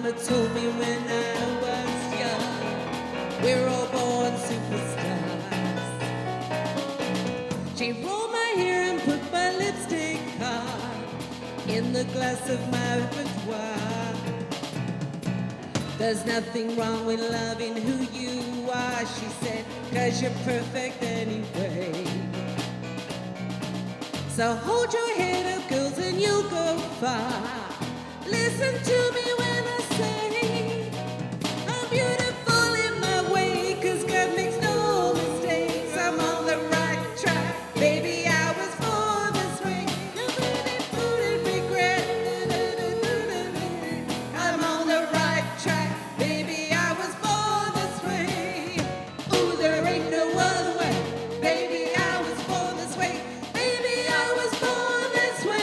mama told me when I was young, we're all born superstars. She rolled my hair and put my lipstick on in the glass of my boudoir. There's nothing wrong with loving who you are, she said, 'cause you're perfect anyway. So hold your head up, girls, and you'll go far. Listen to me when I say I'm beautiful in my way, 'cause God makes no mistakes. I'm on the right track, baby, I was born this way. Nobody wouldn't regret. I'm on the right track, baby, I was born this way. Ooh, there ain't no other way, baby, I was born this way. Baby, I was born this way.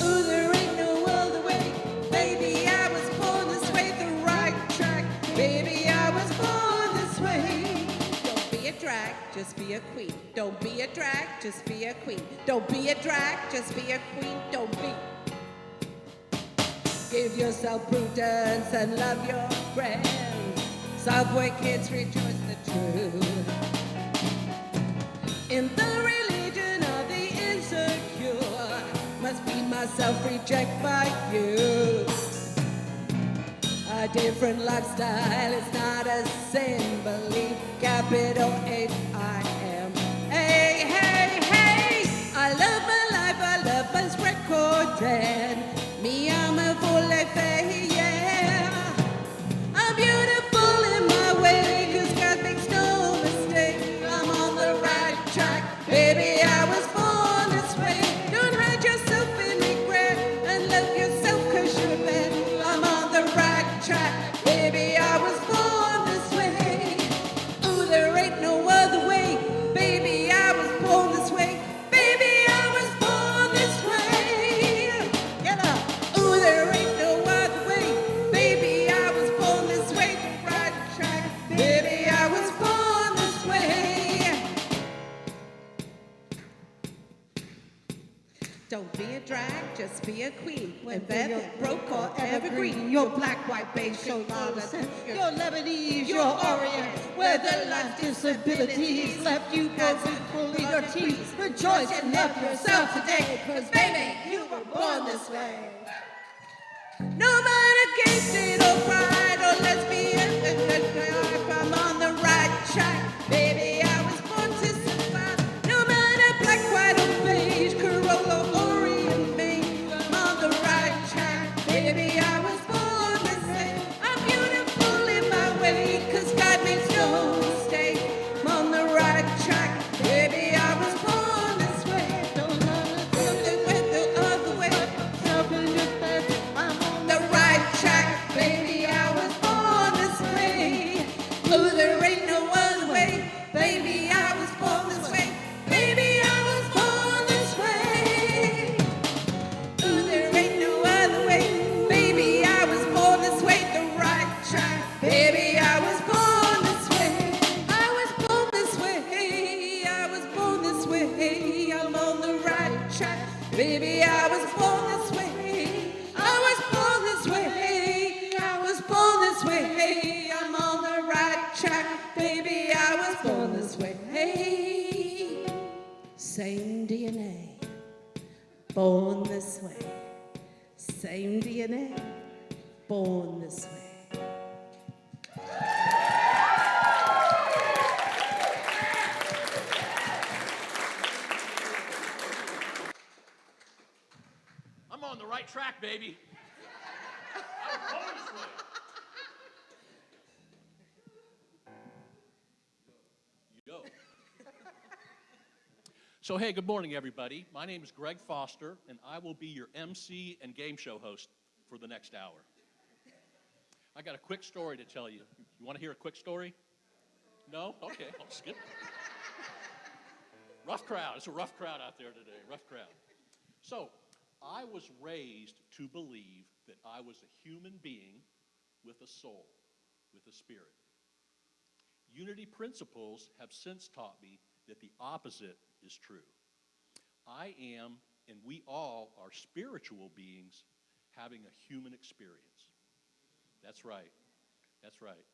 Ooh, there ain't no other way, baby, I was born this way. The right track, baby, I was born this way. Don't be a drag, just be a queen. Don't be a drag, just be a queen. Don't be a drag, just be a queen. Don't be. Give yourself prudence and love your friends. Subway kids rejoice the truth. In the religion of the insecure, must be myself, reject by you. A different lifestyle is not a sin. Believe capital H-I-M. Hey, hey, hey! I love my life, I love my recorded. Me, I'm a full life, yeah. I'm beautiful in my way, 'cause God makes no mistake. I'm on the right track, baby, I was born this way. Don't hide yourself in regret and love yourself 'cause you're bad. I'm on the right track, baby, I was born this way. Ooh, there ain't no other way, baby, I was born this way. Baby, I was born this way. Get up. Ooh, there ain't no other way, baby, I was born this way. The right track, baby, I was born this way. Don't be a drag, just be a queen. Whether you're broke or evergreen, you're black, white, beige, show descent. You're Lebanese, you're Orient. Whether life's disabilities left you fully your teeth. Rejoice and love yourself today, 'cause baby, you were born this way. No matter gay, straight or pride or lesbian, I'm on the right track, baby, I was born to survive. No matter black, white or beige, Corolla, Orient, Maine, I'm on the right track, baby, I was born this way. I'm beautiful in my way, 'cause God makes no mistake. I'm on the right track, baby, I was born this way. Don't let it went the other way. I'm on the right track, baby, I was born this way. Ooh, there ain't no other way, baby, I was born this way. Baby, I was born this way. Ooh, there ain't no other way, baby, I was born this way. The right track, baby, I was born this way. I was born this way, I was born this way. I'm on the right track, baby, I was born this way. I was born this way, I was born this way. I'm on the right track, baby, I was born this way. Same DNA, born this way. Same DNA, born this way. I'm on the right track, baby. I was born this way. Yo. So, hey, good morning, everybody. My name is Greg Foster, and I will be your MC and game show host for the next hour. I got a quick story to tell you. You want to hear a quick story? No? Okay, I'll skip it. Rough crowd. It's a rough crowd out there today. Rough crowd. So, I was raised to believe that I was a human being with a soul, with a spirit. Unity principles have since taught me that the opposite is true. I am, and we all are spiritual beings having a human experience. That's right. That's right.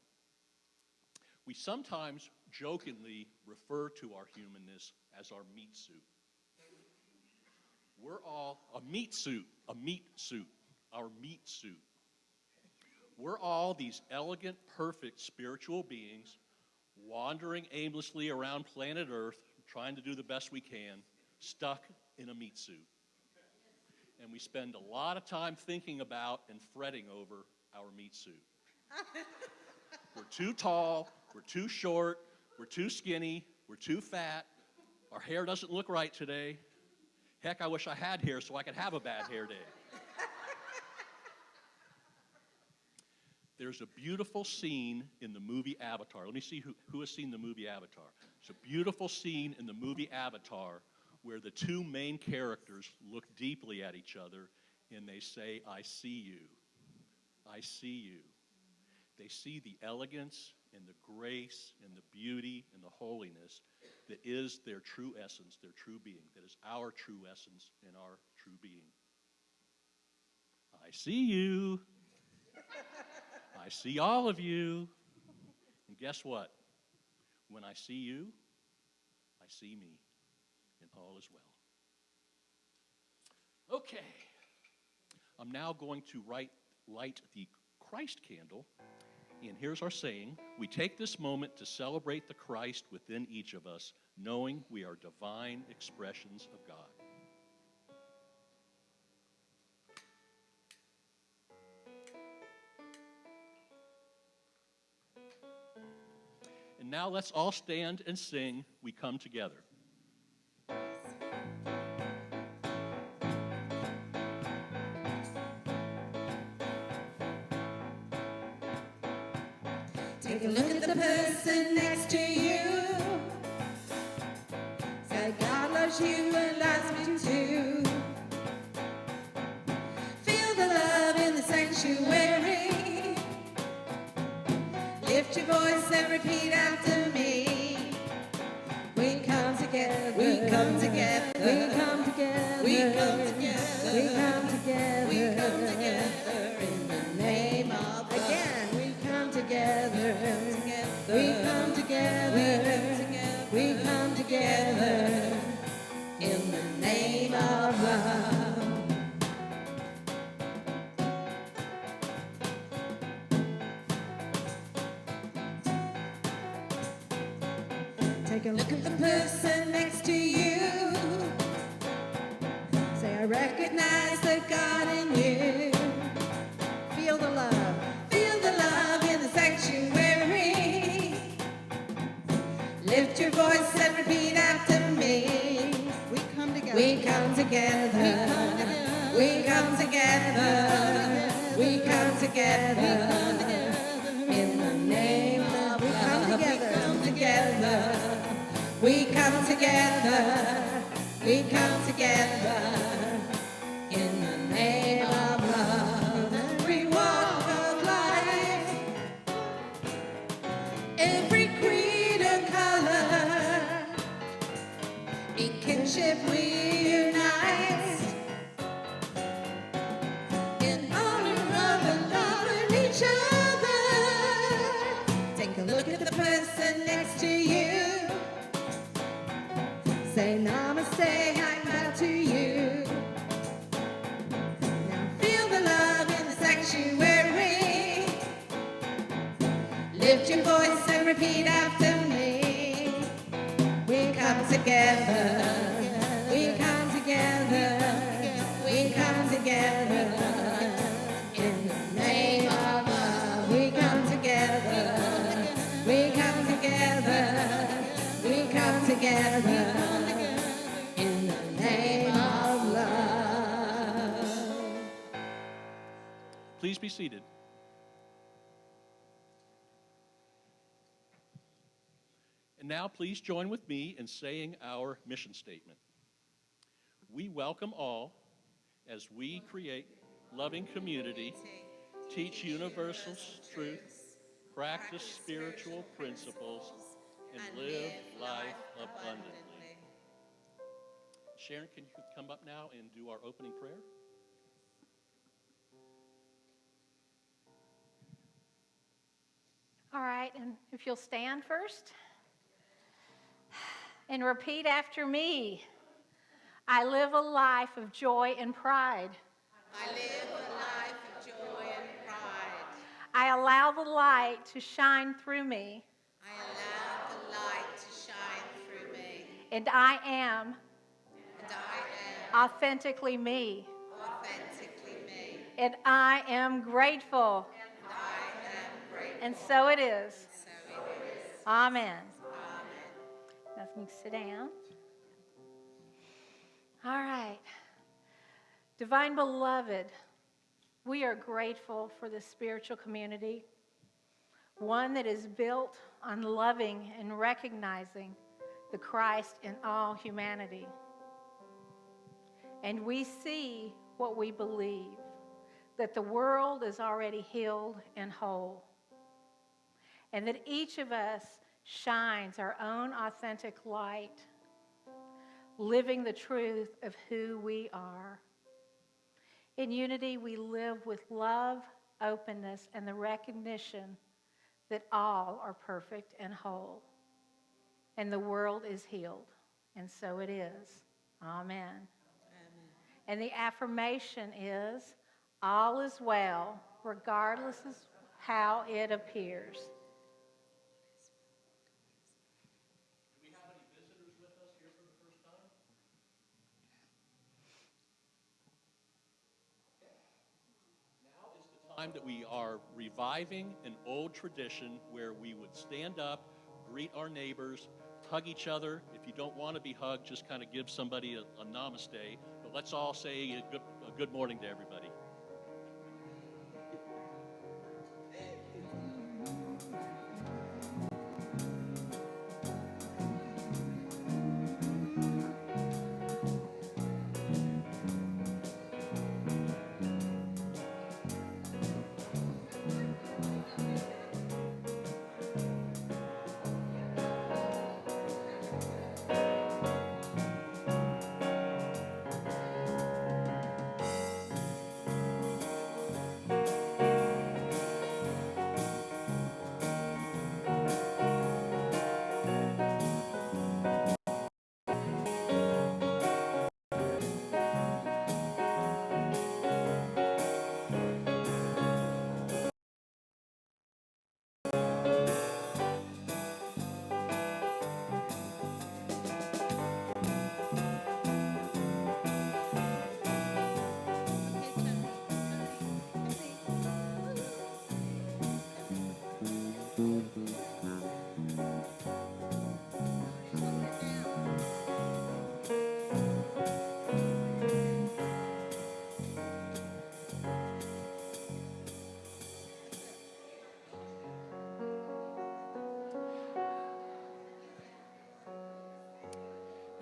We sometimes jokingly refer to our humanness as our meat suit. We're all a meat suit, our meat suit. We're all these elegant, perfect spiritual beings wandering aimlessly around planet Earth, trying to do the best we can, stuck in a meat suit. And we spend a lot of time thinking about and fretting over our meat suit. We're too tall, we're too short, we're too skinny, we're too fat, our hair doesn't look right today. Heck, I wish I had hair so I could have a bad hair day. There's a beautiful scene in the movie Avatar. Let me see who has seen the movie Avatar. There's a beautiful scene in the movie Avatar where the two main characters look deeply at each other and they say, I see you. I see you. They see the elegance and the grace and the beauty and the holiness that is their true essence, their true being, that is our true essence and our true being. I see you. I see all of you. And guess what? When I see you, I see me, and all is well. Okay. I'm now going to light the Christ candle. And here's our saying. We take this moment to celebrate the Christ within each of us, knowing we are divine expressions of God. And now let's all stand and sing, We Come Together. Take a look at the person next to you. Say God loves you and loves me too. Feel the love in the sanctuary. Lift your voice and repeat after me. We come together. We come together. We come together. We come together. We come together. We come together in the name of God. Again, we come together. We come together. We come together in the name of love. Take a look at the person next to you. Say, I recognize the God in you. Feel the love. Feel the love in the sanctuary. Lift your voice and repeat after me. We come together. We come together. We come together. We come together. In the name of love. We come together. We come together. We come together. In the name of love. Every walk of life. Every creed and color. In kinship we unite. In honor of and loving each other. Take a look at the person next to you. Say namaste, I bow to you. Now feel the love in the sanctuary. Lift your voice and repeat after me. We come together. We come together. We come together. In the name of love. We come together. We come together. We come together. In the name of love. Please be seated. And now please join with me in saying our mission statement. We welcome all as we create loving community, teach universal truth, practice spiritual principles, and live life abundantly. Sharon, can you come up now and do our opening prayer? All right, and if you'll stand first and repeat after me. I live a life of joy and pride. I live a life of joy and pride. I allow the light to shine through me. I allow the light to shine through me. And I am And I am authentically me. authentically me. And I am grateful. And I am grateful. And so it is. So it is. Amen. Amen. Now you can sit down. All right. Divine Beloved, we are grateful for this spiritual community, one that is built on loving and recognizing the Christ in all humanity. And we see what we believe, that the world is already healed and whole, and that each of us shines our own authentic light, living the truth of who we are. In unity, we live with love, openness, and the recognition that all are perfect and whole, and the world is healed, and so it is. Amen. Amen. And the affirmation is, all is well, regardless of how it appears. Do we have any visitors with us here for the first time? Now is the time that we are reviving an old tradition where we would stand up, greet our neighbors, hug each other. If you don't want to be hugged, just kind of give somebody a namaste. But let's all say a good morning to everybody.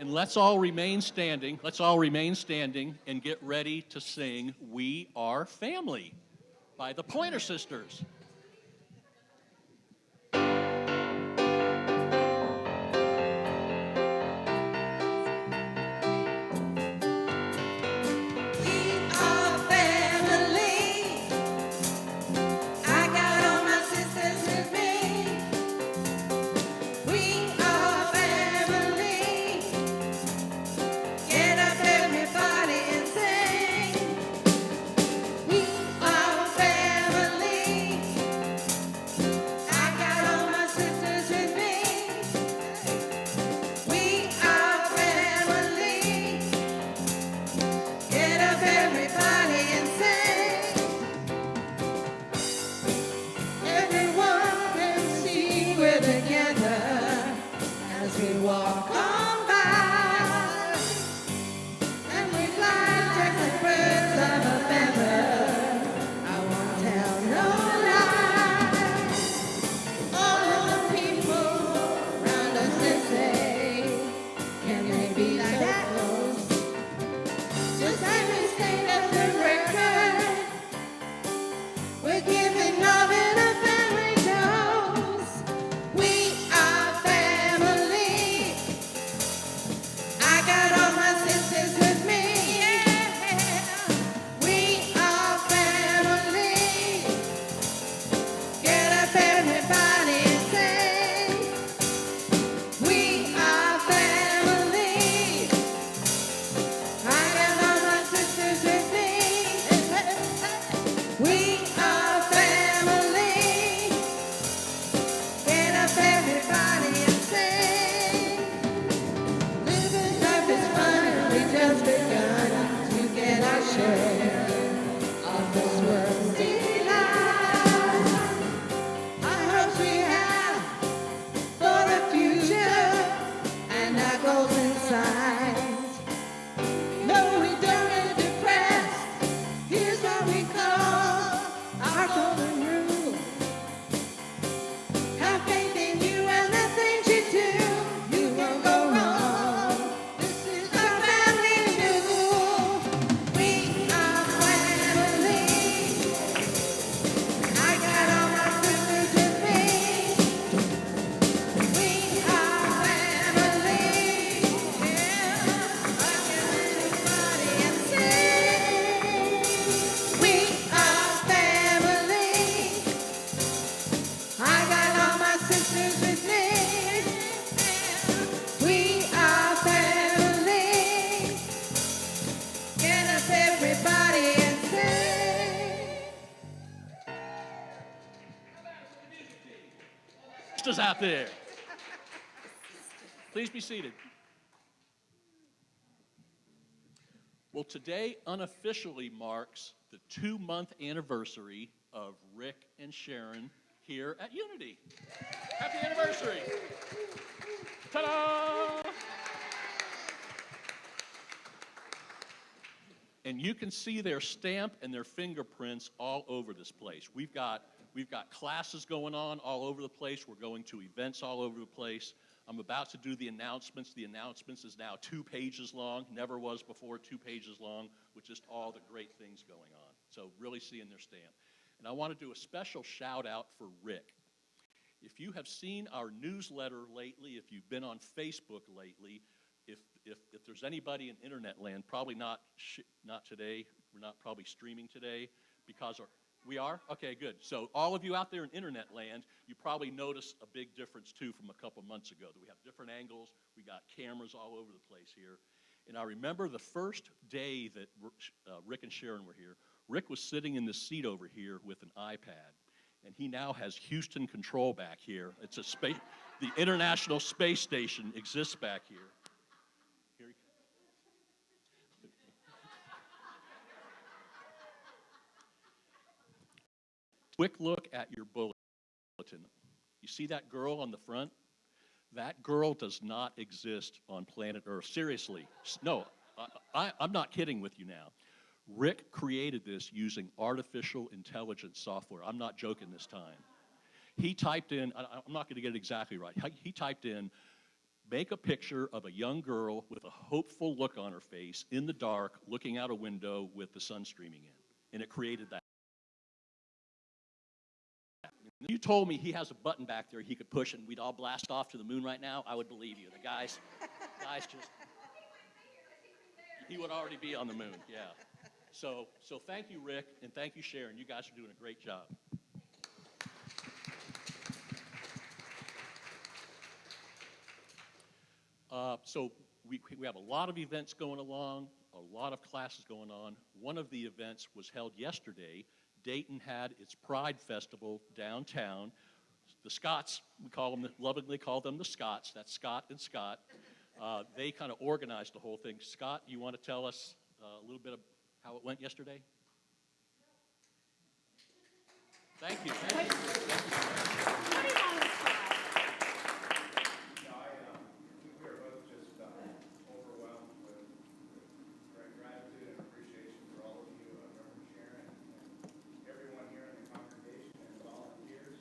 And let's all remain standing. Let's all remain standing and get ready to sing "We Are Family" by the Pointer Sisters. We are family. share of this world's delight. Our hopes we have for the future, and our goals in sight. No, we don't get depressed. Here's what we call our golden rule. Have faith in you and the things you do. You won't go wrong. This is our family jewel. We are family. I got all my sisters with me. We are family. Yeah, I can anybody and sing. We are family. I got all my sisters with me. We are family. Get up, everybody, and sing. Sisters out there. Please be seated. Well, today unofficially marks the 2-month anniversary of Rick and Sharon here at Unity. Happy anniversary. Ta-da! And you can see their stamp and their fingerprints all over this place. We've got classes going on all over the place. We're going to events all over the place. I'm about to do the announcements. The announcements is now 2 pages long. Never was before 2 pages long, with just all the great things going on. So really seeing their stamp. And I want to do a special shout out for Rick. If you have seen our newsletter lately, if you've been on Facebook lately, if there's anybody in internet land, probably not today. We're not probably streaming today because we are? Okay, good. So all of you out there in internet land, you probably noticed a big difference too from a couple months ago, that we have different angles. We got cameras all over the place here. And I remember the first day that Rick and Sharon were here, Rick was sitting in the seat over here with an iPad. And he now has Houston control back here. It's a space, the International Space Station exists back here. Here he Quick look at your bulletin. You see that girl on the front? That girl does not exist on planet Earth. Seriously. No, I'm not kidding with you now. Rick created this using artificial intelligence software. I'm not joking this time. He typed in, I'm not going to get it exactly right. He typed in, make a picture of a young girl with a hopeful look on her face in the dark, looking out a window with the sun streaming in. And it created that. You told me he has a button back there he could push and we'd all blast off to the moon right now, I would believe you. The guys just, he would already be on the moon, yeah. So thank you, Rick, and thank you, Sharon. You guys are doing a great job. So we have a lot of events going along, a lot of classes going on. One of the events was held yesterday. Dayton had its Pride Festival downtown. The Scots, we lovingly call them the Scots. That's Scott and Scott. They kind of organized the whole thing. Scott, you want to tell us a little bit of how it went yesterday? Thank you. Thank you. What is on the slide? We are both just overwhelmed with great gratitude and appreciation for all of you, Reverend Sharon, and everyone here in the congregation and volunteers.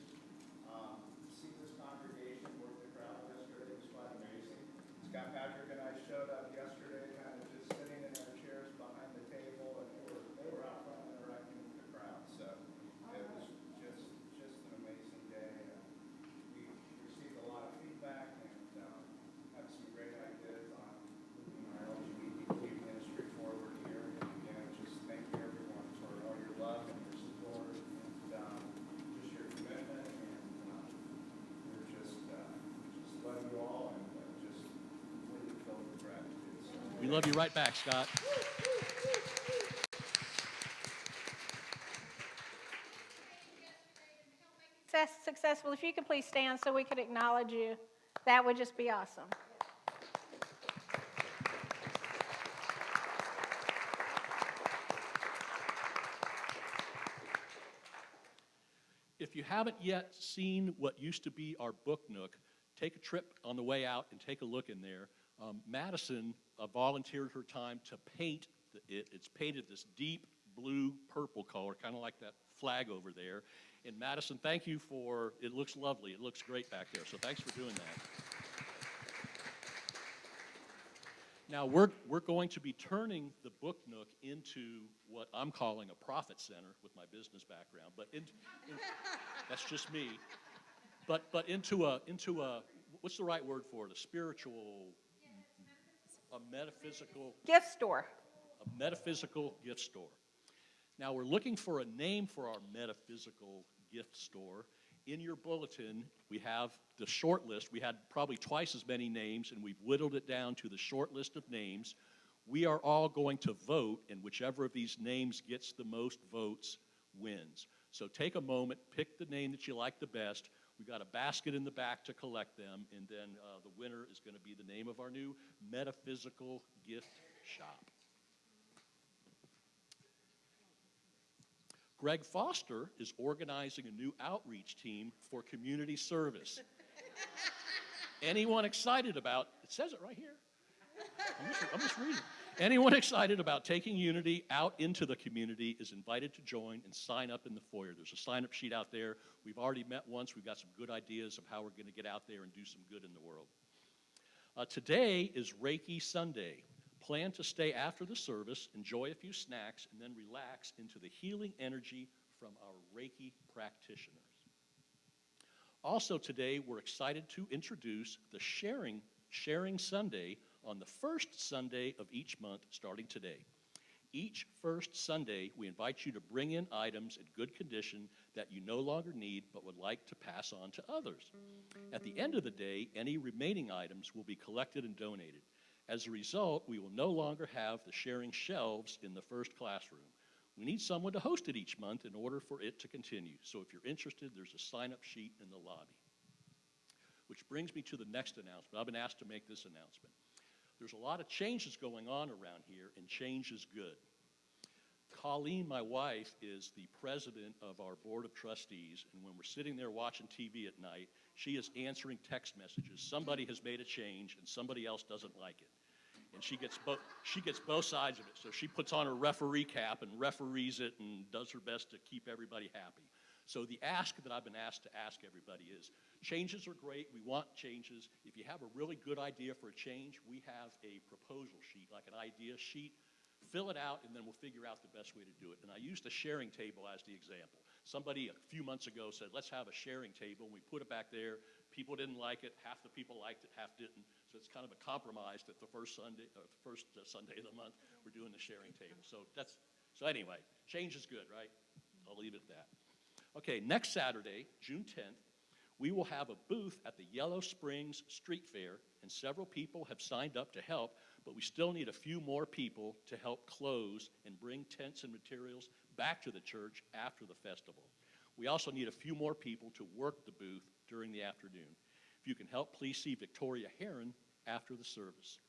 See this congregation work the crowd yesterday was quite amazing. Scott Patrick and I showed up yesterday, kind of just sitting in our chairs behind the table, and they were out front interacting with the crowd. So it was just an amazing day. We received a lot of feedback and have some great ideas on moving our LGBTQ ministry forward here. And again, just thank you everyone for all your love and your support and just your commitment. And we're just love you all and just really filled with gratitude. So, We love you right back, Scott. Successful. If you could please stand so we could acknowledge you, that would just be awesome. if you haven't yet seen what used to be our book nook, take a trip on the way out and take a look in there. Madison volunteered her time to paint it. It's painted this deep blue purple color, kind of like that flag over there. And Madison, thank you for, it looks lovely. It looks great back there, so thanks for doing that. Now, we're going to be turning the book nook into what I'm calling a profit center with my business background, but that's just me. But into a what's the right word for it? A spiritual, a metaphysical Gift store. A metaphysical gift store. Now, we're looking for a name for our metaphysical gift store. In your bulletin, we have the short list. We had probably twice as many names, and we've whittled it down to the short list of names. We are all going to vote, and whichever of these names gets the most votes wins. So take a moment, pick the name that you like the best. We've got a basket in the back to collect them, and then the winner is going to be the name of our new metaphysical gift shop. Greg Foster is organizing a new outreach team for community service. Anyone excited about, it says it right here. I'm just reading. Anyone excited about taking Unity out into the community is invited to join and sign up in the foyer. There's a sign-up sheet out there. We've already met once. We've got some good ideas of how we're going to get out there and do some good in the world. Today is Reiki Sunday. Plan to stay after the service, enjoy a few snacks, and then relax into the healing energy from our Reiki practitioners. Also today, we're excited to introduce the Sharing Sunday on the first Sunday of each month starting today. Each first Sunday, we invite you to bring in items in good condition that you no longer need but would like to pass on to others. At the end of the day, any remaining items will be collected and donated. As a result, we will no longer have the sharing shelves in the first classroom. We need someone to host it each month in order for it to continue. So if you're interested, there's a sign-up sheet in the lobby. Which brings me to the next announcement. I've been asked to make this announcement. There's a lot of changes going on around here, and change is good. Colleen, my wife, is the president of our board of trustees, and when we're sitting there watching TV at night, she is answering text messages. Somebody has made a change, and somebody else doesn't like it. And she gets both sides of it. So she puts on her referee cap and referees it and does her best to keep everybody happy. So the ask that I've been asked to ask everybody is, changes are great. We want changes. If you have a really good idea for a change, we have a proposal sheet, like an idea sheet. Fill it out, and then we'll figure out the best way to do it. And I used a sharing table as the example. Somebody a few months ago said, let's have a sharing table. We put it back there. People didn't like it. Half the people liked it, half didn't. So it's kind of a compromise that the first Sunday of the month, we're doing the sharing table. So anyway, change is good, right? I'll leave it at that. Okay, next Saturday, June 10th, we will have a booth at the Yellow Springs Street Fair, and several people have signed up to help, but we still need a few more people to help close and bring tents and materials back to the church after the festival. We also need a few more people to work the booth during the afternoon. If you can help, please see Victoria Heron after the service.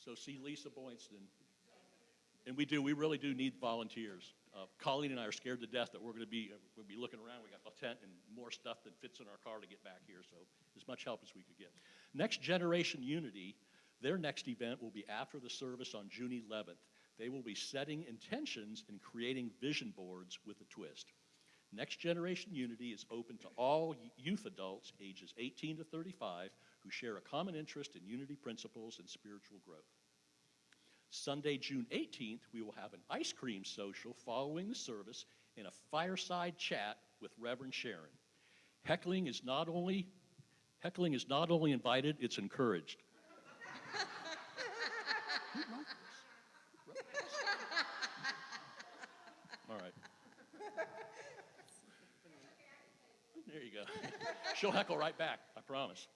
So see Lisa Boynston. And we really do need volunteers. Colleen and I are scared to death that we'll be looking around. We got a tent and more stuff that fits in our car to get back here, so as much help as we could get. Next Generation Unity, their next event will be after the service on June 11th. They will be setting intentions and creating vision boards with a twist. Next Generation Unity is open to all youth adults ages 18 to 35 who share a common interest in unity principles and spiritual growth. Sunday, June 18th, we will have an ice cream social following the service and a fireside chat with Reverend Sharon. Heckling is not only invited, it's encouraged. Who wrote this? All right. There you go. She'll heckle right back, I promise.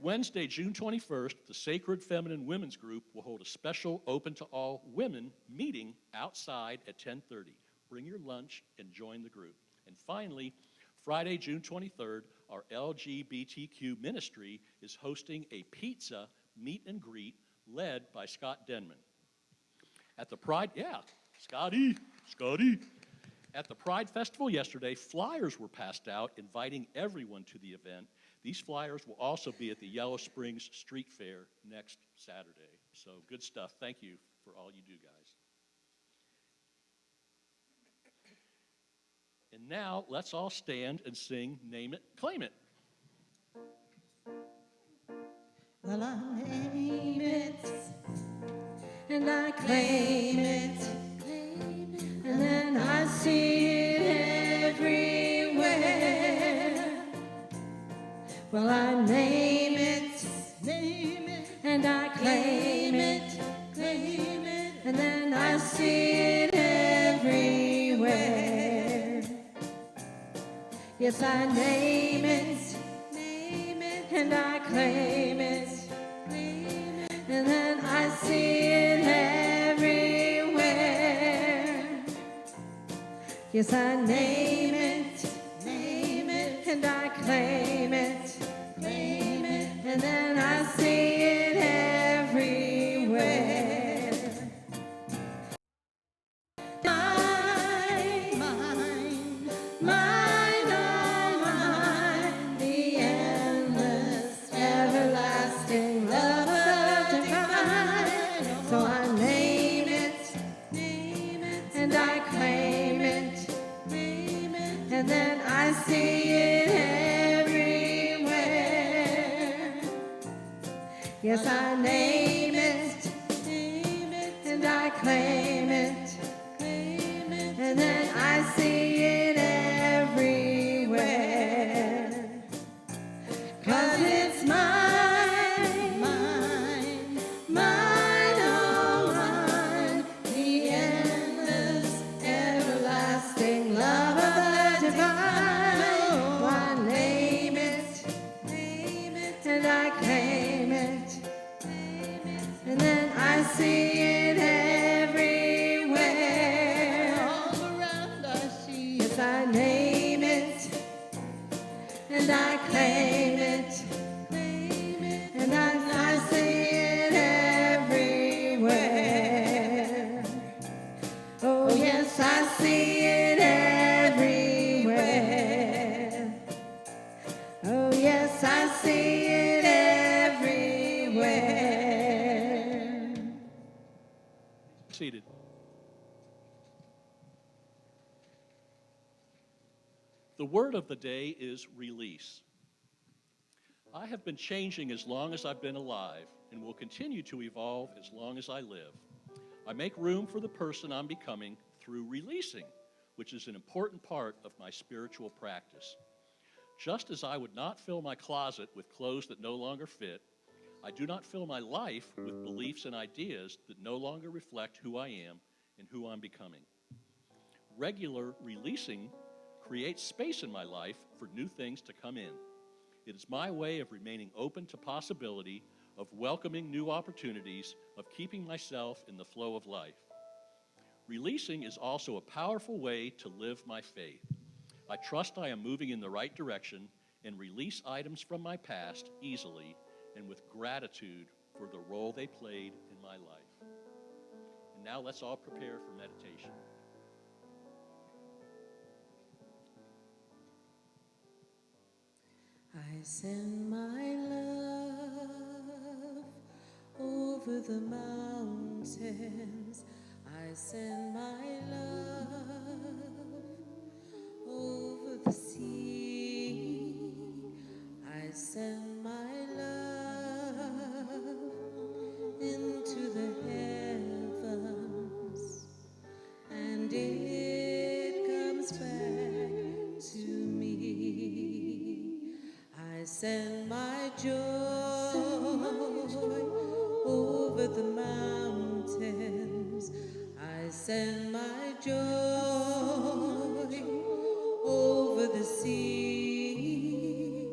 Wednesday, June 21st, the Sacred Feminine Women's Group will hold a special open-to-all women meeting outside at 10:30. Bring your lunch and join the group. And finally, Friday, June 23rd, our LGBTQ ministry is hosting a pizza meet and greet led by Scott Denman. At the Pride, Scotty, Scotty. At the Pride Festival yesterday, flyers were passed out inviting everyone to the event. These flyers will also be at the Yellow Springs Street Fair next Saturday. So good stuff. Thank you for all you do, guys. And now let's all stand and sing Name It, Claim It. Well, I name it, and I claim it, and then I see it everywhere. Well, I name it, and I claim it, and then I see it everywhere. Yes, I name it, and I claim it, and then I see it everywhere. Yes, I name it, and I claim it, and then I see it everywhere. Mine, oh mine, the endless, everlasting love of divine. So I name it, and I claim it, and then I see it everywhere. Yes, I name it, and I claim it, and then I see it everywhere. 'Cause it's mine, oh mine, the endless, everlasting love of the divine. Oh, I name it, and I claim it, and then I see it everywhere. All around I see. Yes, I name it, and I claim it, and I see it everywhere. Oh yes, I see it everywhere. Oh yes, I see it everywhere. Seated. The word of the day is release. I have been changing as long as I've been alive and will continue to evolve as long as I live. I make room for the person I'm becoming through releasing, which is an important part of my spiritual practice. Just as I would not fill my closet with clothes that no longer fit, I do not fill my life with beliefs and ideas that no longer reflect who I am and who I'm becoming. Regular releasing creates space in my life for new things to come in. It is my way of remaining open to possibility, of welcoming new opportunities, of keeping myself in the flow of life. Releasing is also a powerful way to live my faith. I trust I am moving in the right direction and release items from my past easily and with gratitude for the role they played in my life. And now let's all prepare for meditation. I send my love over the mountains. I send my love over the sea. I send my love into the heavens, and it comes back to me. I send my joy over the mountains. I send my joy over the sea.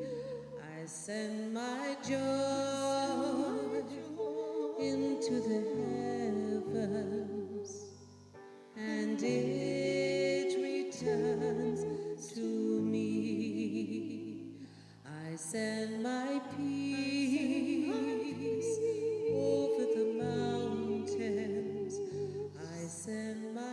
I send my joy into the heavens, and it returns to me. I send my peace over the mountains. I send my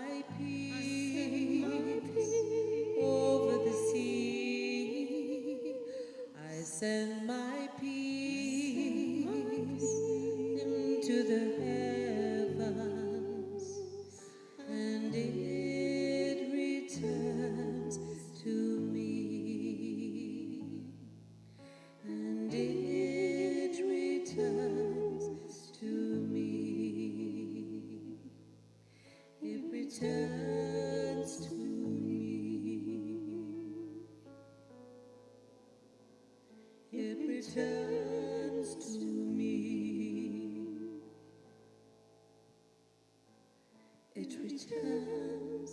returns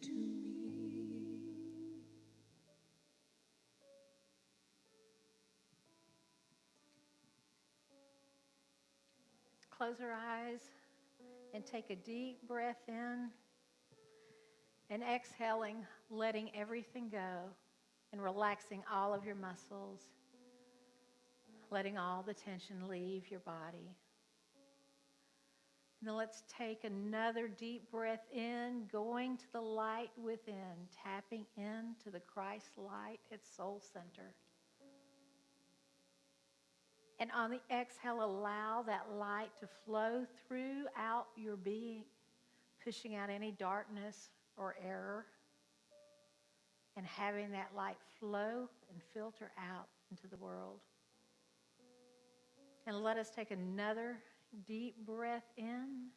to me. Close our eyes and take a deep breath in, and exhaling, letting everything go and relaxing all of your muscles, letting all the tension leave your body. And then let's take another deep breath in, going to the light within, tapping into the Christ light at soul center. And on the exhale, allow that light to flow throughout your being, pushing out any darkness or error, and having that light flow and filter out into the world. And let us take another deep breath in,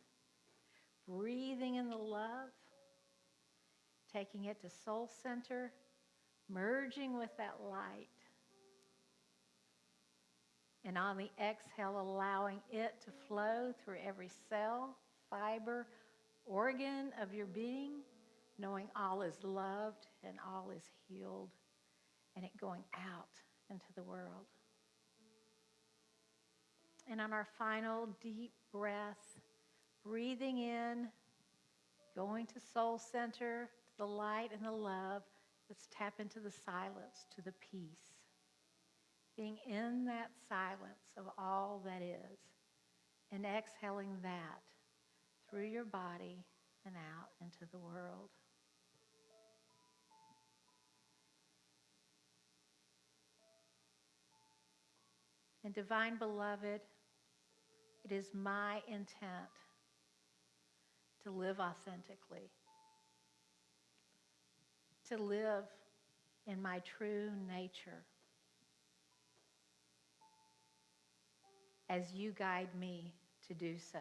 breathing in the love, taking it to soul center, merging with that light. And on the exhale, allowing it to flow through every cell, fiber, organ of your being, knowing all is loved and all is healed, and it going out into the world. And on our final deep breath, breathing in, going to soul center, to the light and the love, let's tap into the silence, to the peace. Being in that silence of all that is, and exhaling that through your body and out into the world. And divine beloved, it is my intent to live authentically, to live in my true nature as you guide me to do so.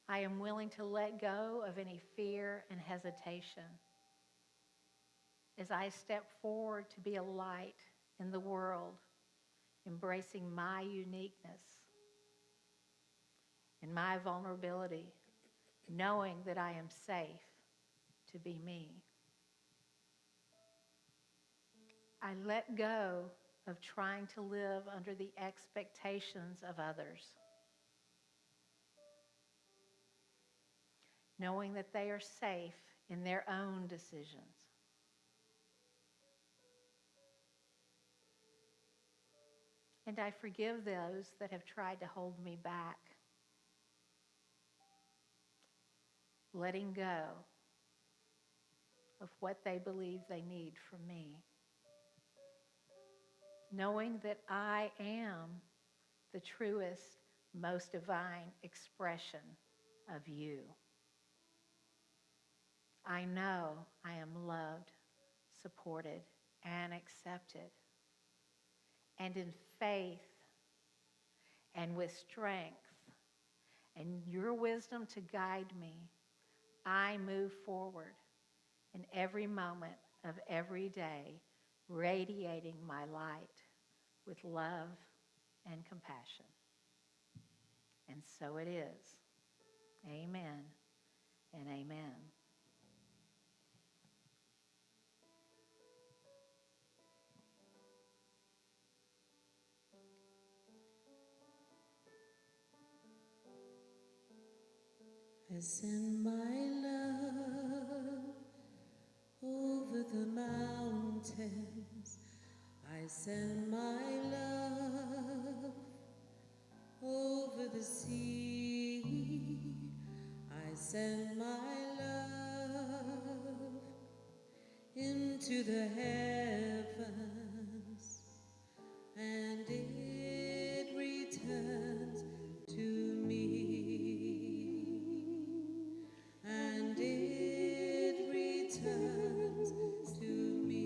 I am willing to let go of any fear and hesitation as I step forward to be a light in the world, embracing my uniqueness and my vulnerability, knowing that I am safe to be me. I let go of trying to live under the expectations of others, knowing that they are safe in their own decisions. And I forgive those that have tried to hold me back, letting go of what they believe they need from me, knowing that I am the truest, most divine expression of you. I know I am loved, supported, and accepted. And in faith and with strength and your wisdom to guide me, I move forward in every moment of every day, radiating my light with love and compassion. And so it is. Amen and amen. I send my love over the mountains. I send my love over the sea. I send my love into the heavens, and it returns to me. And it returns to me.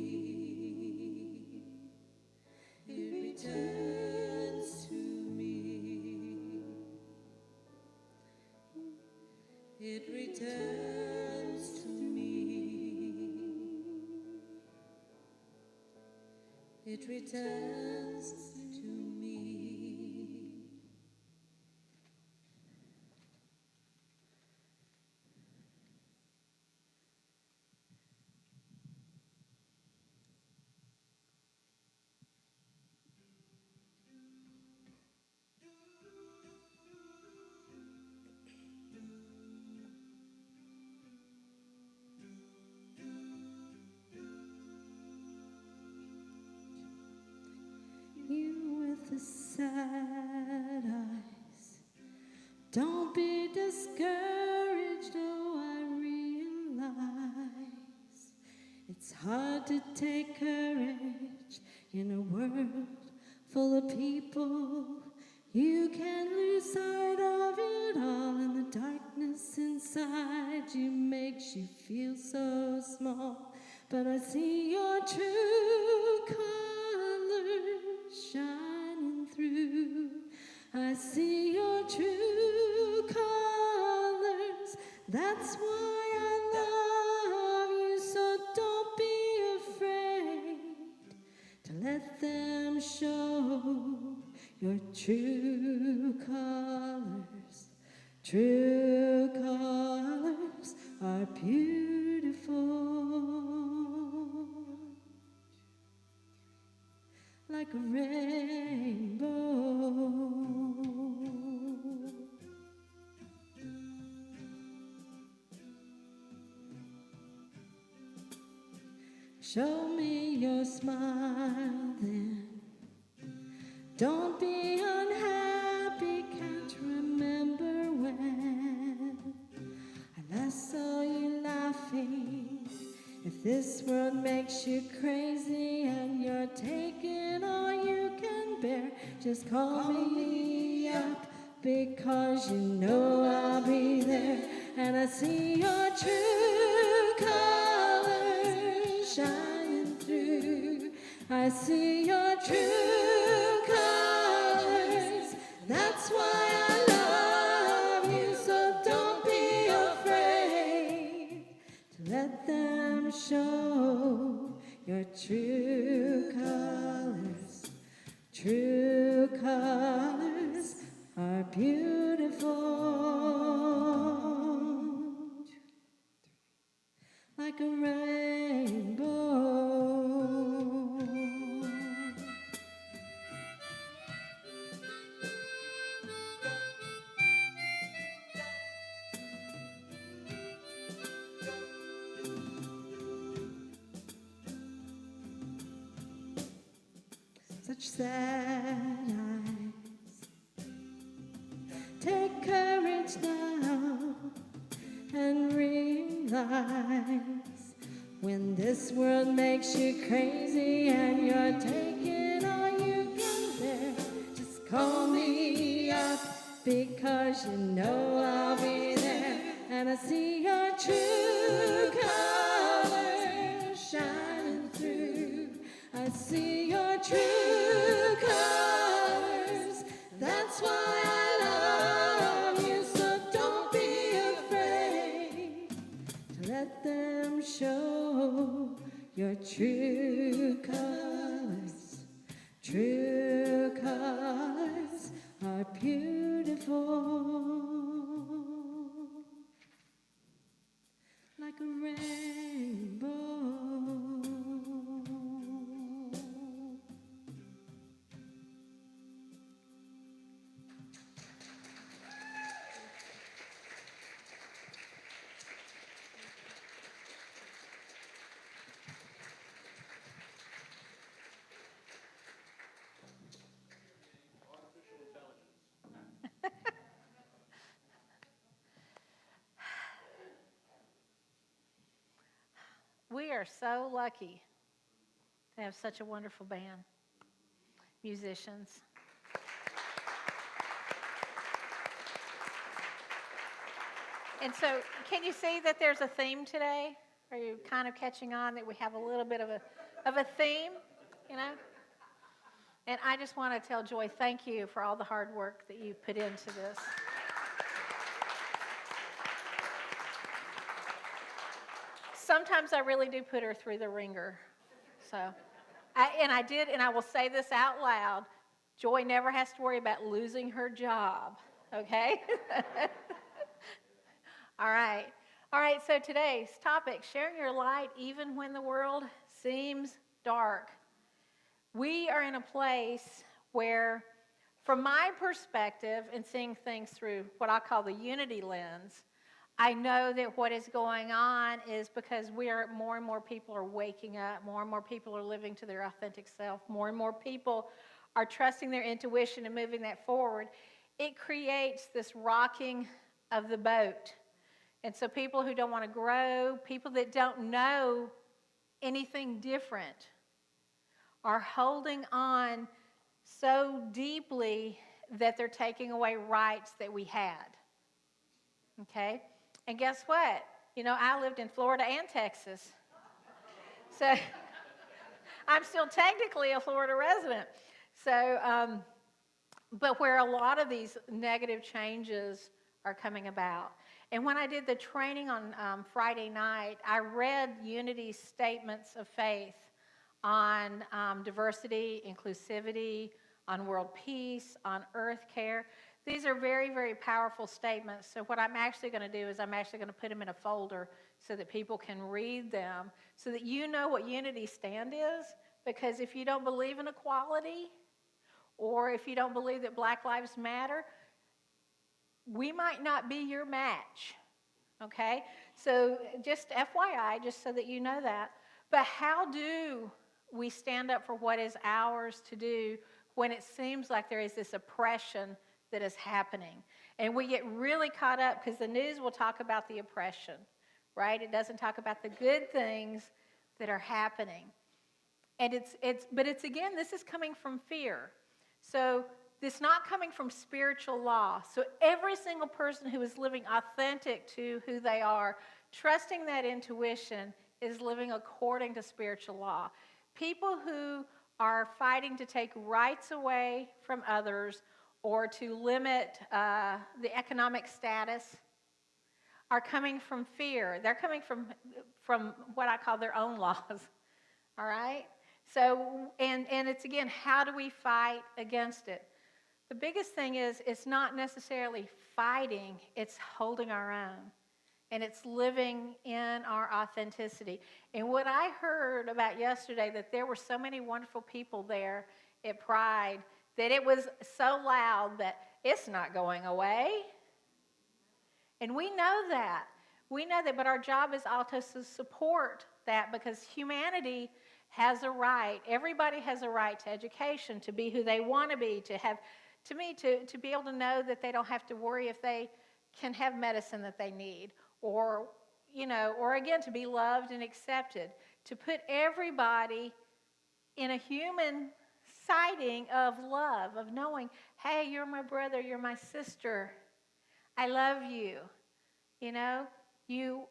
It returns to me. It returns to me. It returns to me. Don't be discouraged, oh, I realize it's hard to take courage in a world full of people. You can lose sight of it all, and the darkness inside you makes you feel so small. But I see your true colors shining through. I see your true colors. That's why I love you. So don't be afraid to let them show your true colors. True colors are beautiful, like a rainbow. Show me your smile then. Don't be unhappy, can't remember when I last saw you laughing. If this world makes you crazy and you're taking all you can bear, just call me up, because you know I'll be there. And I see your true colors shining through. I see your true colors. That's why I love you. So don't be afraid to let them show your true colors. True colors are beautiful, like a rainbow. Such sad eyes. Take courage now and realize, when this world makes you crazy and you're taking all you can bear, just call me up, because you know I'll be there. And I see your true colors shining through. I see your true colors. That's why I love you. So don't be afraid to let them show your true colors. True colors are beautiful, like a rainbow. Artificial intelligence. We are so lucky to have such a wonderful band, musicians. And so, can you see that there's a theme today? Are you kind of catching on that we have a little bit of a theme, you know? And I just want to tell Joy, thank you for all the hard work that you put into this. Sometimes I really do put her through the ringer. So, I will say this out loud. Joy never has to worry about losing her job, okay? All right, so today's topic, sharing your light even when the world seems dark. We are in a place where, from my perspective and seeing things through what I call the unity lens, I know that what is going on is because more and more people are waking up, more and more people are living to their authentic self, more and more people are trusting their intuition and moving that forward. it creates this rocking of the boat. And so people who don't want to grow, people that don't know anything different, are holding on so deeply that they're taking away rights that we had. Okay? And guess what? You know, I lived in Florida and Texas. So I'm still technically a Florida resident. So, but where a lot of these negative changes are coming about. And when I did the training on Friday night, I read Unity's statements of faith on diversity, inclusivity, on world peace, on earth care. These are very, very powerful statements. So what I'm actually going to do is I'm actually going to put them in a folder so that people can read them, so that you know what Unity's stand is. Because if you don't believe in equality, or if you don't believe that Black Lives Matter, we might not be your match, okay? So just FYI, just so that you know that. But how do we stand up for what is ours to do when it seems like there is this oppression that is happening? And we get really caught up because the news will talk about the oppression, right? It doesn't talk about the good things that are happening. And but it's again, this is coming from fear. So this not coming from spiritual law. So every single person who is living authentic to who they are, trusting that intuition, is living according to spiritual law. People who are fighting to take rights away from others or to limit the economic status are coming from fear. They're coming from what I call their own laws, all right? So, and it's again, how do we fight against it? The biggest thing is it's not necessarily fighting, it's holding our own. And it's living in our authenticity. And what I heard about yesterday, that there were so many wonderful people there at Pride, that it was so loud that it's not going away. And we know that. We know that, but our job is also to support that, because humanity has a right. Everybody has a right to education, to be who they want to be, to have, to me, to be able to know that they don't have to worry if they can have medicine that they need, or, you know, or again, to be loved and accepted, to put everybody in a human sighting of love, of knowing, hey, you're my brother, you're my sister, I love you, you know, you,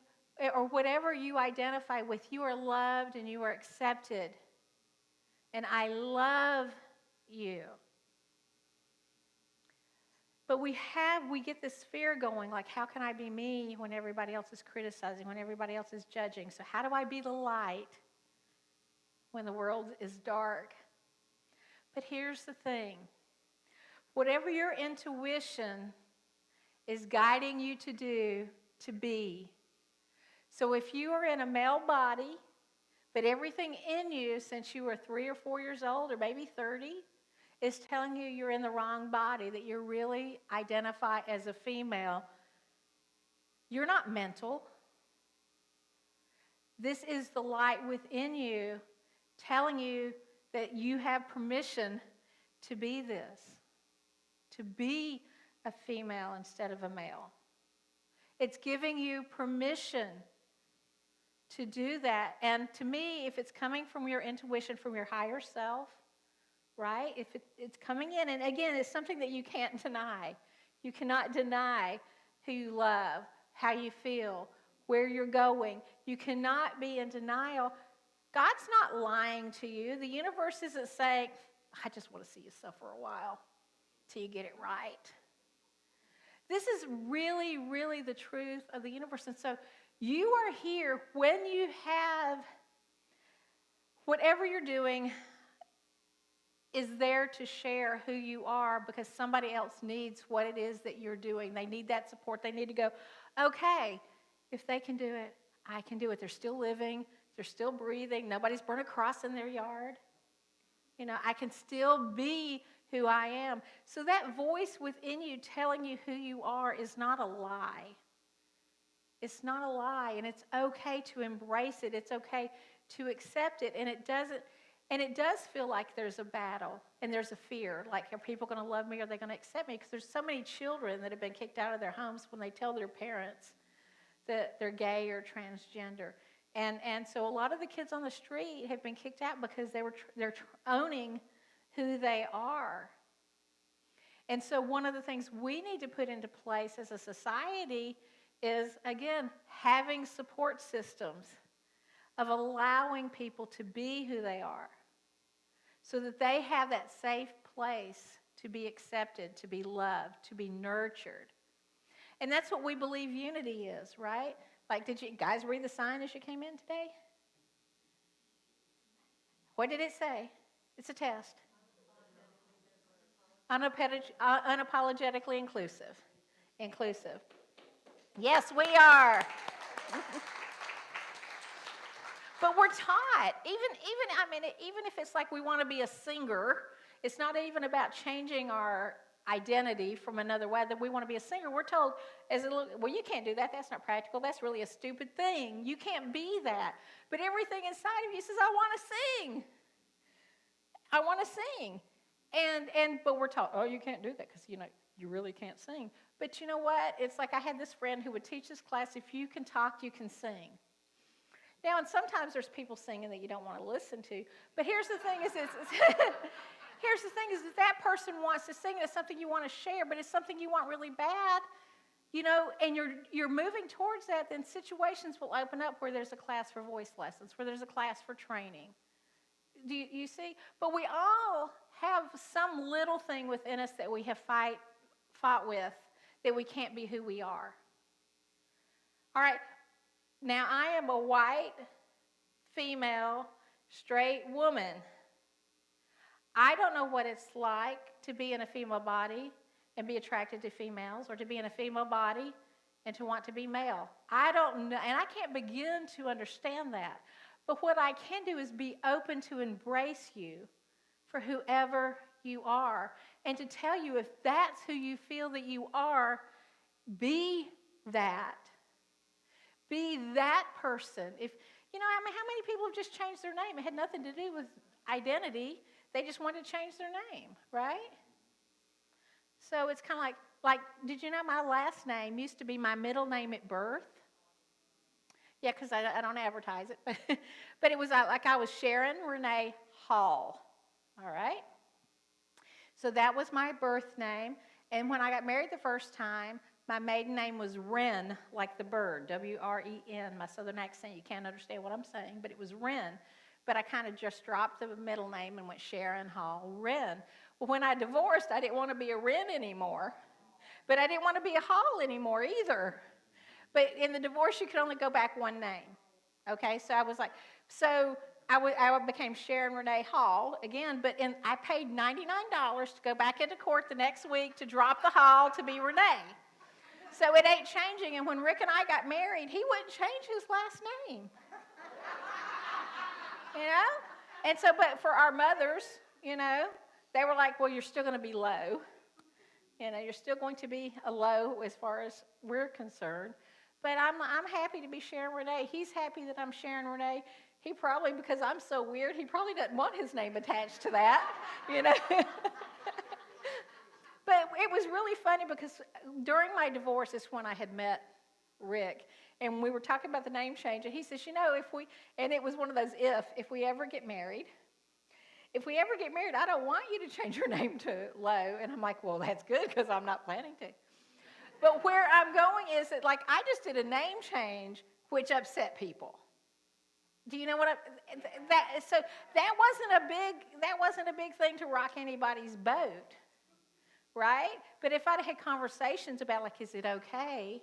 or whatever you identify with, you are loved and you are accepted, and I love you. But we get this fear going, like, how can I be me when everybody else is criticizing, when everybody else is judging? So how do I be the light when the world is dark? But here's the thing. Whatever your intuition is guiding you to do, to be. So if you are in a male body, but everything in you since you were 3 or 4 years old, or maybe 30, is telling you you're in the wrong body, that you really identify as a female, you're not mental. This is the light within you telling you that you have permission to be this, to be a female instead of a male. It's giving you permission to do that. And to me, if it's coming from your intuition, from your higher self, right? If it's coming in, and again, it's something that you can't deny. You cannot deny who you love, how you feel, where you're going. You cannot be in denial. God's not lying to you. The universe isn't saying, I just want to see you suffer a while till you get it right. This is really, really the truth of the universe. And so you are here when you have whatever you're doing is there to share who you are, because somebody else needs what it is that you're doing. They need that support. They need to go, okay, if they can do it, I can do it. They're still living. They're still breathing. Nobody's burned a cross in their yard. You know, I can still be who I am. So that voice within you telling you who you are is not a lie. It's not a lie, and it's okay to embrace it. It's okay to accept it, and it doesn't, And it does feel like there's a battle and there's a fear. Like, are people going to love me? Are they going to accept me? Because there's so many children that have been kicked out of their homes when they tell their parents that they're gay or transgender. And so a lot of the kids on the street have been kicked out because they're owning who they are. And so one of the things we need to put into place as a society is, again, having support systems of allowing people to be who they are so that they have that safe place to be accepted, to be loved, to be nurtured. And that's what we believe unity is, right? Like, did you guys read the sign as you came in today? What did it say? It's a test. Unapologetically inclusive. Inclusive. Yes, we are. But we're taught, even if it's like we want to be a singer, it's not even about changing our identity from another way, that we want to be a singer. We're told, well, you can't do that. That's not practical. That's really a stupid thing. You can't be that. But everything inside of you says, I want to sing. I want to sing. But we're taught, oh, you can't do that because, you really can't sing. But you know what? It's like I had this friend who would teach this class, if you can talk, you can sing. Now, and sometimes there's people singing that you don't want to listen to. But here's the thing is that person wants to sing, and it's something you want to share, but it's something you want really bad, and you're moving towards that, then situations will open up where there's a class for voice lessons, where there's a class for training. Do you see? But we all have some little thing within us that we have fought with, that we can't be who we are. All right. Now, I am a white, female, straight woman. I don't know what it's like to be in a female body and be attracted to females, or to be in a female body and to want to be male. I don't know, and I can't begin to understand that. But what I can do is be open to embrace you for whoever you are, and to tell you, if that's who you feel that you are, be that. Be that person. How many people have just changed their name? It had nothing to do with identity. They just wanted to change their name, right? So it's kind of like, did you know my last name used to be my middle name at birth? Yeah, because I don't advertise it. But it was like I was Sharon Renee Hall, all right? So that was my birth name. And when I got married the first time, my maiden name was Wren, like the bird, W-R-E-N. My southern accent, you can't understand what I'm saying, but it was Wren. But I kind of just dropped the middle name and went Sharon Hall Wren. Well, when I divorced, I didn't want to be a Wren anymore. But I didn't want to be a Hall anymore either. But in the divorce, you could only go back one name. Okay, so I was like, I became Sharon Renee Hall again, but I paid $99 to go back into court the next week to drop the Hall to be Renee. So it ain't changing. And when Rick and I got married, he wouldn't change his last name. And so, but for our mothers, they were like, well, you're still going to be low. You're still going to be a low as far as we're concerned. But I'm happy to be Sharon Renee. He's happy that I'm Sharon Renee. He probably, because I'm so weird, he probably doesn't want his name attached to that, But it was really funny because during my divorce is when I had met Rick. And we were talking about the name change. And he says, and it was one of those if we ever get married, I don't want you to change your name to Lowe. And I'm like, well, that's good because I'm not planning to. But where I'm going is that, I just did a name change, which upset people. Do you know what so that wasn't a big thing to rock anybody's boat, right? But if I'd had conversations about, is it okay?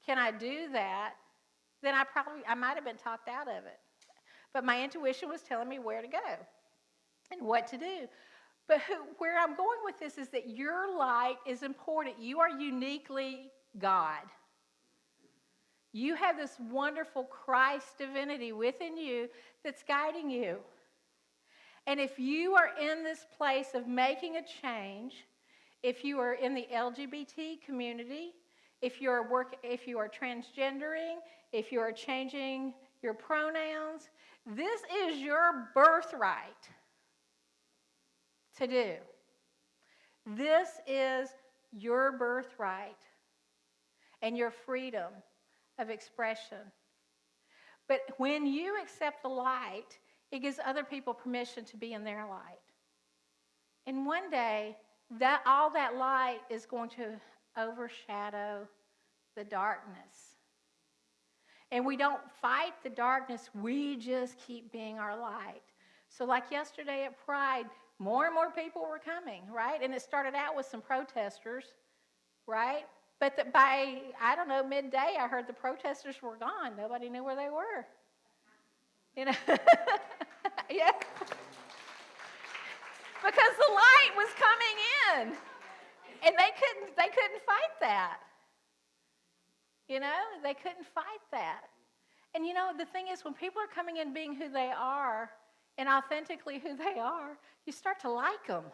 Can I do that? Then I might have been talked out of it. But my intuition was telling me where to go and what to do. But where I'm going with this is that your light is important. You are uniquely God. You have this wonderful Christ divinity within you that's guiding you. And if you are in this place of making a change, if you are in the LGBT community, if you are transgendering, if you are changing your pronouns, This is your birthright to do. This is your birthright and your freedom of expression. But when you accept the light, it gives other people permission to be in their light. And one day, all that light is going to overshadow the darkness. And we don't fight the darkness, we just keep being our light. So like yesterday at Pride, more and more people were coming, right? And it started out with some protesters, right? But by, I don't know, midday, I heard the protesters were gone. Nobody knew where they were. You know? Yeah. Because the light was coming in. And they couldn't fight that. You know, they couldn't fight that. And you know, the thing is, when people are coming in being who they are and authentically who they are, you start to like them.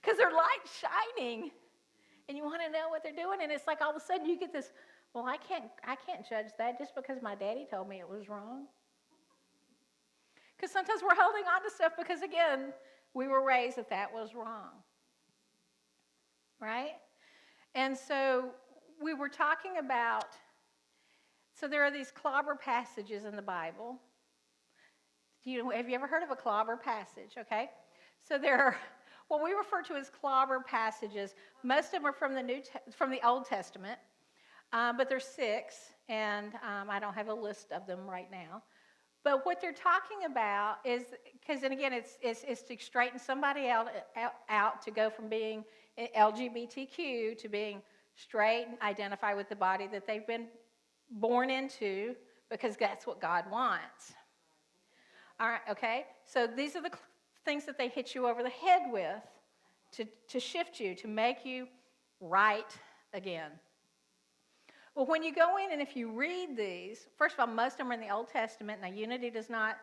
Because their light's shining. And you want to know what they're doing. And it's like all of a sudden you get this, well, I can't judge that just because my daddy told me it was wrong. Because sometimes we're holding on to stuff because, again, we were raised that was wrong. Right? And so we were talking about, so there are these clobber passages in the Bible. Have you ever heard of a clobber passage? Okay. So there are what we refer to as clobber passages. Most of them are from the Old Testament, but there's 6, and I don't have a list of them right now. But what they're talking about is, because, and again, it's to straighten somebody out to go from being LGBTQ to being straight and identify with the body that they've been born into, because that's what God wants. All right, okay? So these are the things that they hit you over the head with to shift you, to make you right again. Well, when you go in and if you read these, first of all, most of them are in the Old Testament. Now, unity does not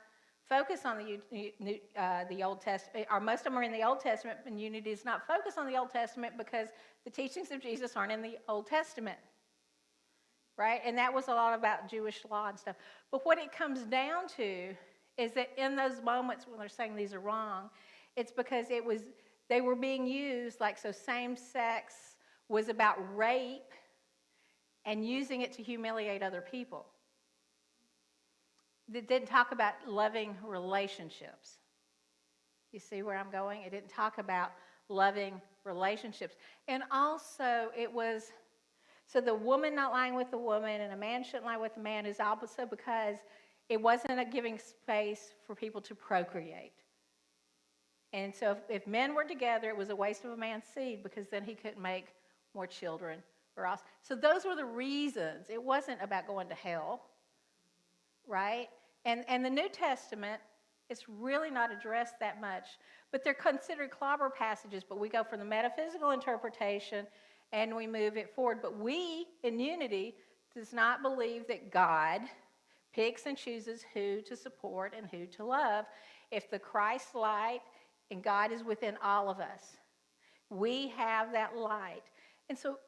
focus on the Old Testament, or most of them are in the Old Testament, and unity does not focus on the Old Testament because the teachings of Jesus aren't in the Old Testament, right? And that was a lot about Jewish law and stuff. But what it comes down to is that in those moments when they're saying these are wrong, it's because they were being used, like, so same-sex was about rape and using it to humiliate other people. It didn't talk about loving relationships. You see where I'm going? It didn't talk about loving relationships. And also it was, so the woman not lying with the woman and a man shouldn't lie with a man is also because it wasn't a giving space for people to procreate. And so if men were together, it was a waste of a man's seed because then he couldn't make more children. So those were the reasons. It wasn't about going to hell, right? And the New Testament, it's really not addressed that much. But they're considered clobber passages, but we go from the metaphysical interpretation and we move it forward. But we, in unity, does not believe that God picks and chooses who to support and who to love. If the Christ light and God is within all of us, we have that light. And so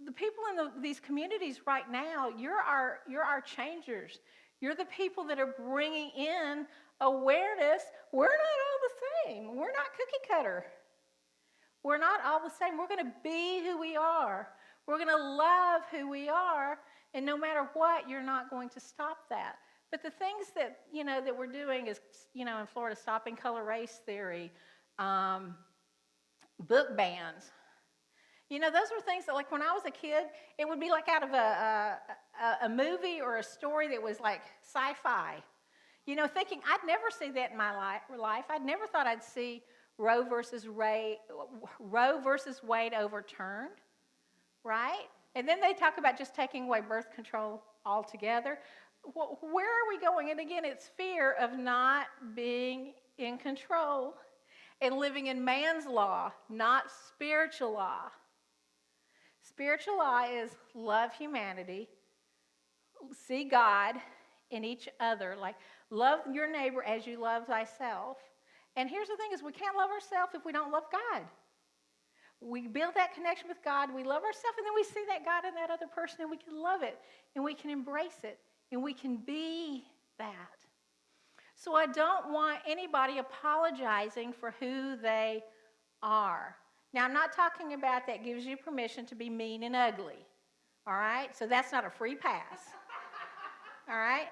the people in these communities right now, you're our changers. You're the people that are bringing in awareness. We're not all the same. We're not cookie cutter. We're not all the same. We're going to be who we are. We're going to love who we are. And no matter what, you're not going to stop that. But the things that, that we're doing is, in Florida, stopping color race theory, book bans. Those were things that, like, when I was a kid, it would be like out of a movie or a story that was like sci-fi. Thinking I'd never see that in my life. I'd never thought I'd see Roe versus Wade overturned, right? And then they talk about just taking away birth control altogether. Where are we going? And again, it's fear of not being in control and living in man's law, not spiritual law. Spiritual law is love humanity, see God in each other, like love your neighbor as you love thyself. And here's the thing is we can't love ourselves if we don't love God. We build that connection with God, we love ourselves, and then we see that God in that other person, and we can love it, and we can embrace it, and we can be that. So I don't want anybody apologizing for who they are. Now, I'm not talking about that gives you permission to be mean and ugly, all right? So that's not a free pass, all right?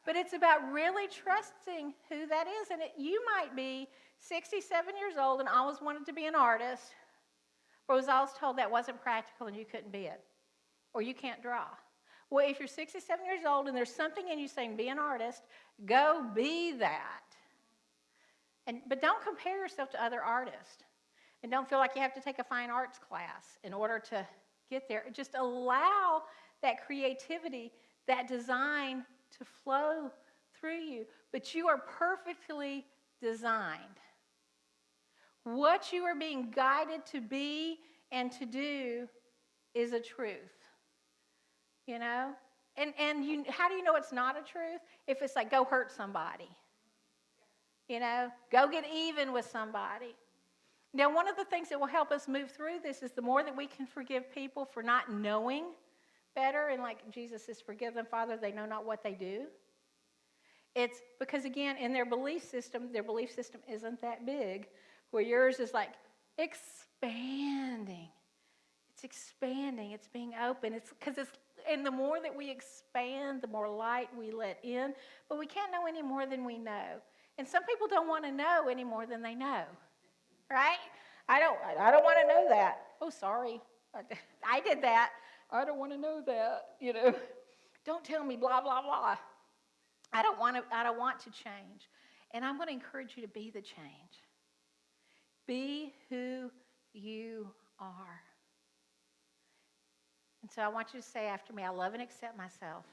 But it's about really trusting who that is. And you might be 67 years old and always wanted to be an artist, but was always told that wasn't practical and you couldn't be it, or you can't draw. Well, if you're 67 years old and there's something in you saying be an artist, go be that. But don't compare yourself to other artists. And don't feel like you have to take a fine arts class in order to get there. Just allow that creativity, that design to flow through you. But you are perfectly designed. What you are being guided to be and to do is a truth. You know? And how do you know it's not a truth? If it's like, go hurt somebody. You know? Go get even with somebody. Now, one of the things that will help us move through this is the more that we can forgive people for not knowing better, and like Jesus says, forgive them, Father, they know not what they do. It's because, again, in their belief system isn't that big, where yours is like expanding. It's expanding. It's being open. And the more that we expand, the more light we let in. But we can't know any more than we know. And some people don't want to know any more than they know. Right? I don't want to know that. Oh, sorry. I did that. I don't want to know that. You know. Don't tell me blah, blah, blah. I don't want to change. And I'm going to encourage you to be the change. Be who you are. And so I want you to say after me, I love and accept myself.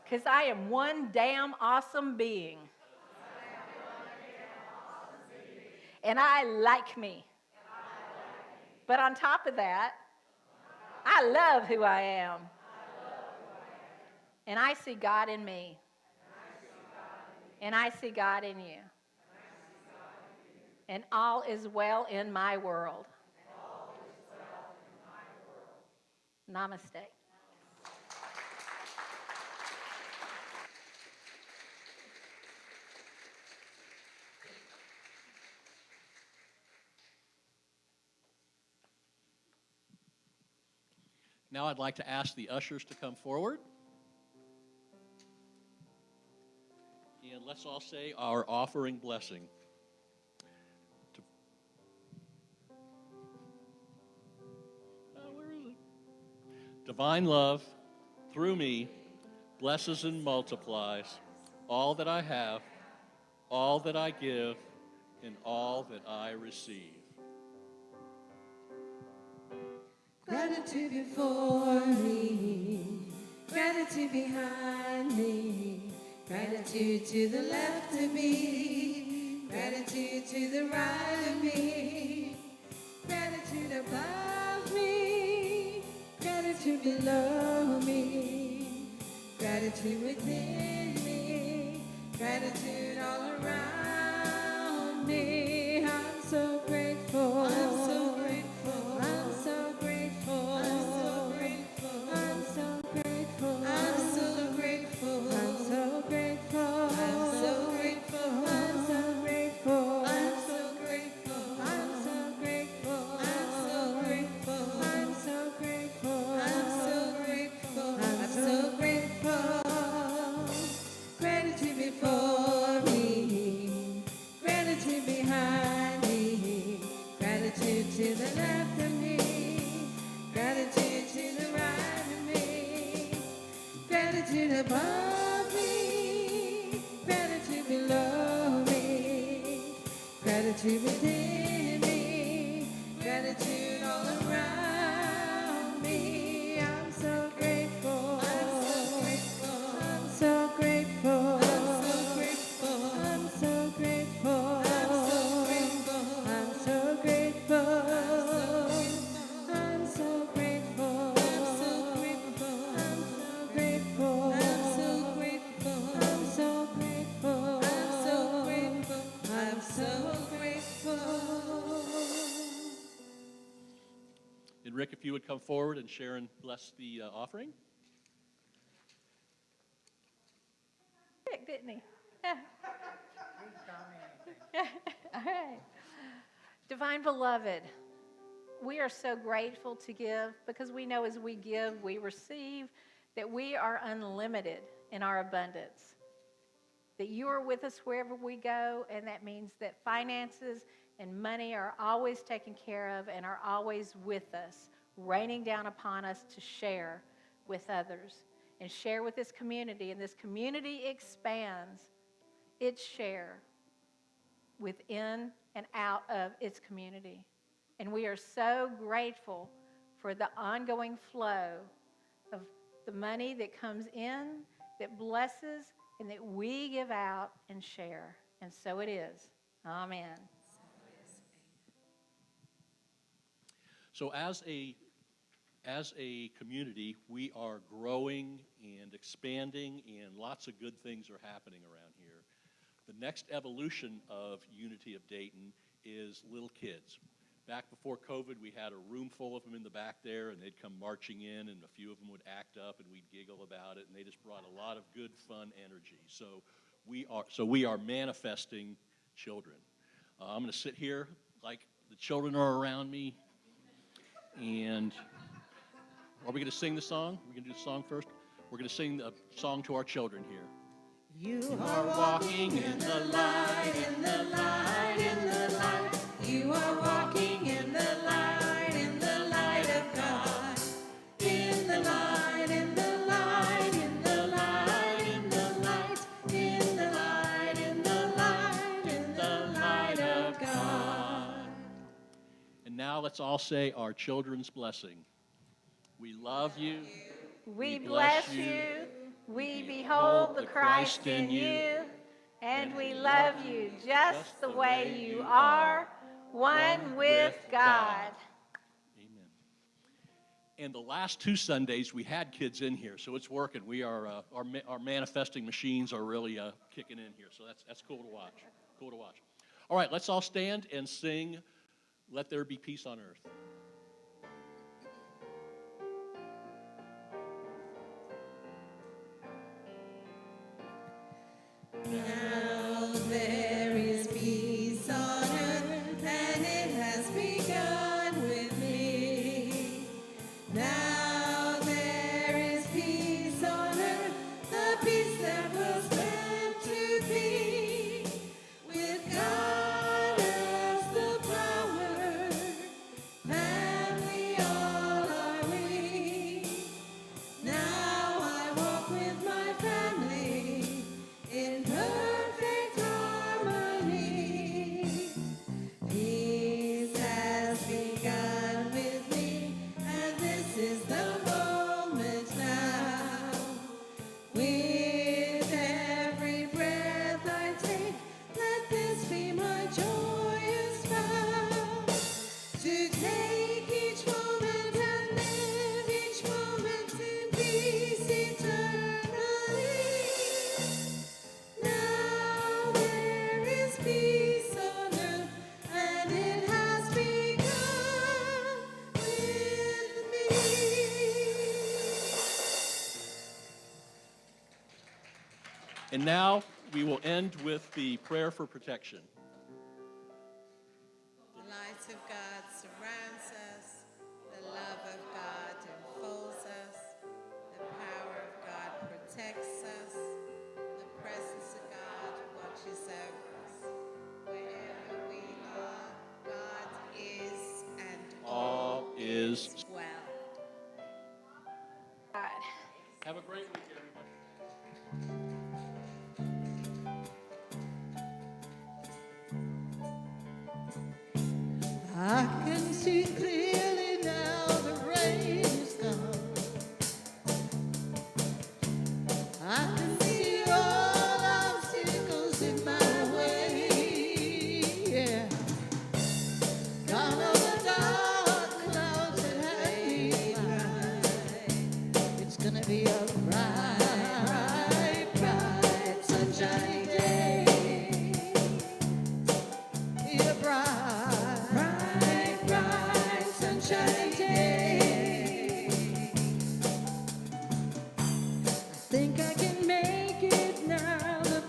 Because I am one damn awesome being. And I like me. But on top of that, I love who I am. And I see God in me. And I see God in you. And all is well in my world. Namaste. Now I'd like to ask the ushers to come forward. And let's all say our offering blessing. Where is it? Divine love, through me, blesses and multiplies all that I have, all that I give, and all that I receive. Gratitude before me, gratitude behind me, gratitude to the left of me, gratitude to the right of me, gratitude above me, gratitude below me, gratitude within me, gratitude all around me. I'm so grateful. I'm so grateful. I'm so grateful. I'm so grateful. I'm so grateful. I'm so grateful. I'm so grateful. I'm so grateful. I'm so grateful. I'm so grateful. I'm so grateful. I'm so grateful. I'm so grateful. I'm so grateful. I'm so grateful. Gratitude before me, gratitude behind me, gratitude to the left of me, gratitude to the right of me, gratitude above me, gratitude below me, gratitude within me, gratitude all around me. I'm so grateful. I'm so grateful. I'm so grateful. I'm so grateful. I'm so grateful. I'm so grateful. I'm so grateful. I'm so grateful. I'm so grateful. I'm so grateful. I'm so grateful. I'm so grateful. I'm so grateful. And Rick, if you would come forward and Sharon bless the offering. didn't he? All right. Divine Beloved, we are so grateful to give because we know as we give, we receive, that we are unlimited in our abundance. That you are with us wherever we go, and that means that finances and money are always taken care of and are always with us, raining down upon us to share with others and share with this community. And this community expands its share within and out of its community. And we are so grateful for the ongoing flow of the money that comes in, that blesses, and that we give out and share. And so it is. Amen. So as a community, we are growing and expanding, and lots of good things are happening around here. The next evolution of Unity of Dayton is little kids. Back before COVID, we had a room full of them in the back there, and they'd come marching in, and a few of them would act up, and we'd giggle about it, and they just brought a lot of good, fun energy. So we are manifesting children. I'm going to sit here like the children are around me, and are we going to sing the song? We're going to do the song first. We're going to sing the song to our children here. You are walking in the light, in the light, in the light. You are walking in the light of God. In the light, in the light, in the light, in the light, in the light, in the light, in the light of God. And now let's all say our children's blessing. We love you. We bless you. We behold the Christ in you. And we love you just the way you are, one with God. Amen. And the last 2 Sundays, we had kids in here, so it's working. We are our manifesting machines are really kicking in here, so that's cool to watch. Cool to watch. All right, let's all stand and sing "Let There Be Peace on Earth." Now there is peace on earth, and it has begun with me. Now there is peace on earth, the peace that was meant to be. With God as the power, family all are we. Now I walk with my family in perfect harmony. Peace has begun with me, and this is the moment now. With every breath I take, let this be my joyous vow. To take each moment and live each moment in peace eternally. Now there is peace on earth, and it has begun with me. And now we will end with the prayer for protection. The light of God surrounds us, the love of God enfolds us, the power of God protects us, the presence of God watches over us. Wherever we are, God is, and All is well. God. Have a great week, everybody. I can see clearly now the rain is gone. I can see all obstacles in my way. Yeah. Gone are the dark clouds that had me blind. It's gonna be a bright, bright, sunshiny day. A bright, bright, bright, sunshiny day. I think I can make it now. The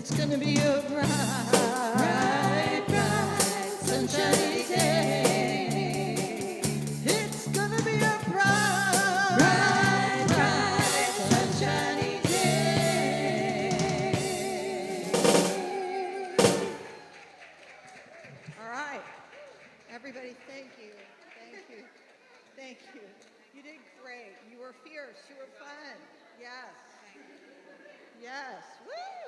It's gonna be a bright, bright, sunshiny day. It's gonna be a bright, bright, bright, sunshiny day. All right. Everybody, thank you. Thank you. Thank you. You did great. You were fierce. You were fun. Yes. Yes. Woo!